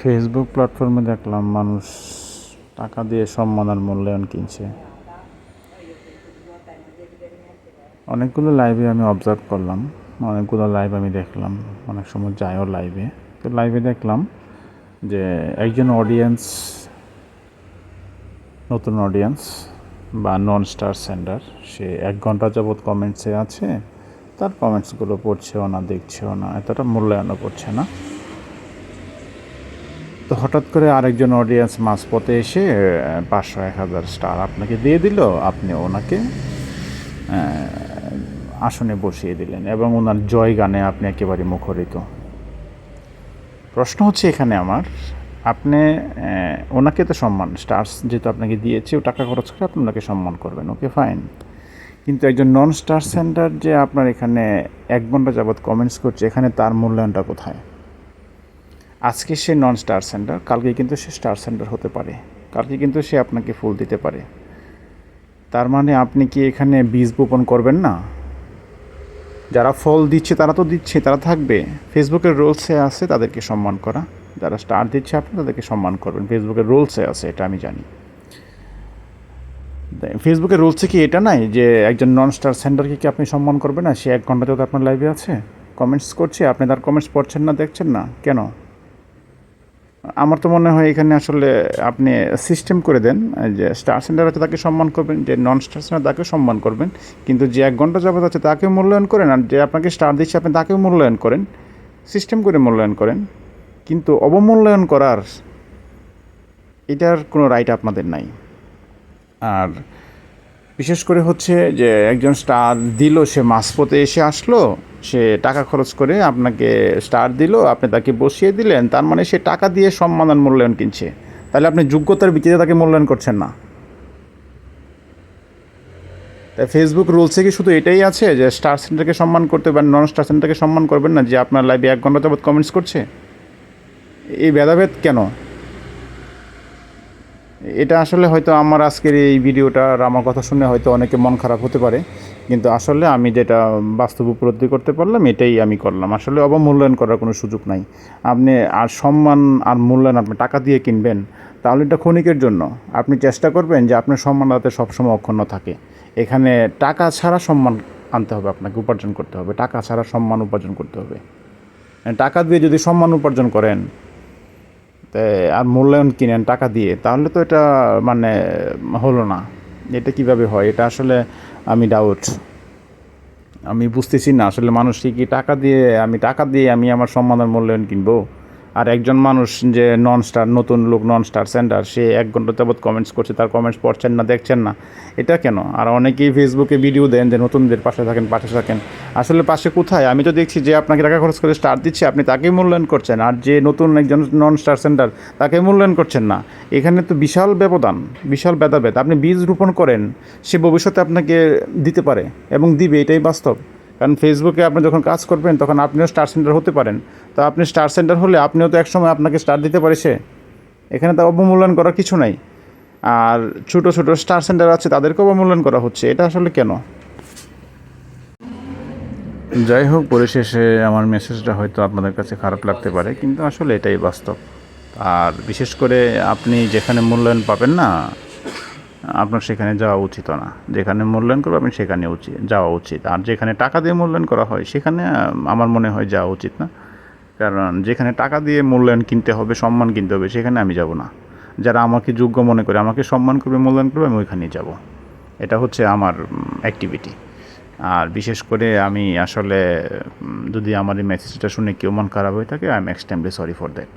Facebook প্ল্যাটফর্মে দেখলাম মানুষ টাকা দিয়ে সম্মান আর মূল্যায়ন কিনছে। অনেকগুলো লাইভে আমি অবজার্ভ করলাম, অনেকগুলো লাইভ আমি দেখলাম, অনেক সময় যায়ও লাইভে। তো লাইভে দেখলাম যে একজন অডিয়েন্স, নতুন অডিয়েন্স বা নন স্টার সেন্ডার, সে 1 ঘন্টা যাবৎ কমেন্টসে আছে, তার কমেন্টসগুলো পড়ছেও না, দেখছেও না, এতটা মূল্যায়নও করছে না। তো হঠাৎ করে আরেকজন অডিয়েন্স মাঝপথে এসে 500-1000 স্টার আপনাকে দিয়ে দিল, আপনি ওনাকে আসনে বসিয়ে দিলেন এবং ওনার জয় গানে আপনি একেবারে মুখরিত। প্রশ্ন হচ্ছে এখানে আমার, আপনি ওনাকে তো সম্মান, স্টার্স যেহেতু আপনাকে দিয়েছে, ও টাকা খরচ করে আপনি ওনাকে সম্মান করবেন, ওকে ফাইন। কিন্তু একজন নন স্টার সেন্টার যে আপনার এখানে 1 ঘন্টা যাবৎ কমেন্টস করছে, এখানে তার মূল্যায়নটা কোথায়? আজকে সে নন স্টার সেন্টার, কালকে কিন্তু সে স্টার সেন্টার হতে পারে, কালকে কিন্তু সে আপনাকে ফুল দিতে পারে। তার মানে আপনি কি এখানে বীজ বপন করবেন না? যারা ফল দিচ্ছে তারা তো দিচ্ছে, তারা থাকবে। ফেসবুকের রুলসে আছে তাদেরকে সম্মান করা, যারা স্টার দিচ্ছে আপনি তাদেরকে সম্মান করবেন, ফেসবুকের রুলসে আছে, এটা আমি জানি। ফেসবুকের রুলসে কি এটা নাই যে একজন নন স্টার সেন্টারকে কি আপনি সম্মান করবেন না? সে 1 ঘন্টা তো আপনার লাইভে আছে, কমেন্টস করছে, আপনি তার কমেন্টস পড়ছেন না, দেখছেন না কেন? আমার তো মনে হয় এখানে আসলে আপনি সিস্টেম করে দেন যে স্টার সেন্টার আছে তাকে সম্মান করবেন, যে নন স্টার সেন্টার তাকেও সম্মান করবেন, কিন্তু যে 1 ঘন্টা যাবত আছে তাকেও মূল্যায়ন করেন, আর যে আপনাকে স্টার দিচ্ছে আপনি তাকেও মূল্যায়ন করেন, সিস্টেম করে মূল্যায়ন করেন। কিন্তু অবমূল্যায়ন করার এটার কোনো রাইট আপনাদের নাই। আর বিশেষ করে হচ্ছে যে একজন স্টার দিল, সে মাঝপথে এসে আসলো, সে টাকা খরচ করে আপনাকে স্টার দিল, আপনি তাকে বসিয়ে দিলেন, তার মানে সে টাকা দিয়ে সম্মান আর মূল্যায়ন কিনছে। তাহলে আপনি যোগ্যতার ভিত্তিতে তাকে মূল্যায়ন করছেন না। তাই ফেসবুক রুলসে কি শুধু এটাই আছে যে স্টার সেন্টারকে সম্মান করতে বা নন স্টার সেন্টারকে সম্মান করবেন না, যে আপনার লাইভে 1 ঘন্টা যাবৎ কমেন্টস করছে? এই ভেদাভেদ কেন? এটা আসলে হয়তো আমার আজকের এই ভিডিওটা আর আমার কথা শুনে হয়তো অনেকে মন খারাপ হতে পারে, কিন্তু আসলে আমি যেটা বাস্তব উপলব্ধি করতে পারলাম এটাই আমি করলাম। আসলে অবমূল্যায়ন করার কোনো সুযোগ নাই। আপনি আর সম্মান আর মূল্যায়ন আপনি টাকা দিয়ে কিনবেন, তাহলে এটা ক্ষণিকের জন্য। আপনি চেষ্টা করবেন যে আপনার সম্মান যাতে সবসময় অক্ষুণ্ণ থাকে। এখানে টাকা ছাড়া সম্মান আনতে হবে, আপনাকে উপার্জন করতে হবে, টাকা ছাড়া সম্মান উপার্জন করতে হবে। টাকা দিয়ে যদি সম্মান উপার্জন করেন আর মূল্যায়ন কিনেন টাকা দিয়ে, তাহলে তো এটা মানে হলো না। এটা কিভাবে হয়? এটা আসলে আমি ডাউট, আমি বুঝতেছি না আসলে মানুষ কি টাকা দিয়ে আমি আমার সম্মান আর মূল্যায়ন কিনবো? আর একজন মানুষ যে নন স্টার, নতুন লোক, নন স্টার সেন্টার, সে 1 ঘন্টা যাবৎ কমেন্টস করছে, তার কমেন্টস পড়ছেন না, দেখছেন না, এটা কেন? আর অনেকেই ফেসবুকে ভিডিও দেন যে নতুনদের পাশে থাকেন, পাশে থাকেন। আসলে পাশে কোথায়? আমি তো দেখছি যে আপনাকে টাকা খরচ করে স্টার দিচ্ছে, আপনি তাকেই মূল্যায়ন করছেন, আর যে নতুন একজন নন স্টার সেন্টার তাকে মূল্যায়ন করছেন না। এখানে তো বিশাল ব্যবধান, বিশাল ভেদাভেদ। আপনি বীজ রোপণ করেন, সে ভবিষ্যতে আপনাকে দিতে পারে এবং দিবে, এটাই বাস্তব। কারণ ফেসবুকে আপনি যখন কাজ করবেন তখন আপনিও স্টার সেন্টার হতে পারেন। তো আপনি স্টার সেন্টার হলে আপনিও তো একসময় আপনাকে স্টার দিতে পারে সে। এখানে তো অবমূল্যায়ন করার কিছু নাই। আর ছোটো ছোটো স্টার সেন্টার আছে, তাদেরকে অবমূল্যায়ন করা হচ্ছে, এটা আসলে কেন? যাই হোক, পরিশেষে আমার মেসেজটা হয়তো আপনাদের কাছে খারাপ লাগতে পারে, কিন্তু আসলে এটাই বাস্তব। আর বিশেষ করে আপনি যেখানে মূল্যায়ন পাবেন না, আপনার সেখানে যাওয়া উচিত না। যেখানে মূল্যায়ন করবে আপনি সেখানে যাওয়া উচিত। আর যেখানে টাকা দিয়ে মূল্যায়ন করা হয় সেখানে আমার মনে হয় যাওয়া উচিত না। কারণ যেখানে টাকা দিয়ে মূল্যায়ন কিনতে হবে, সম্মান কিনতে হবে, সেখানে আমি যাব না। যারা আমাকে যোগ্য মনে করে, আমাকে সম্মান করবে, মূল্যায়ন করবে, আমি ওইখানেই যাব। এটা হচ্ছে আমার অ্যাক্টিভিটি। আর বিশেষ করে আমি আসলে যদি আমার এই মেসেজটা শুনে কেউ মন খারাপ হয়ে থাকে, I am extremely sorry for that.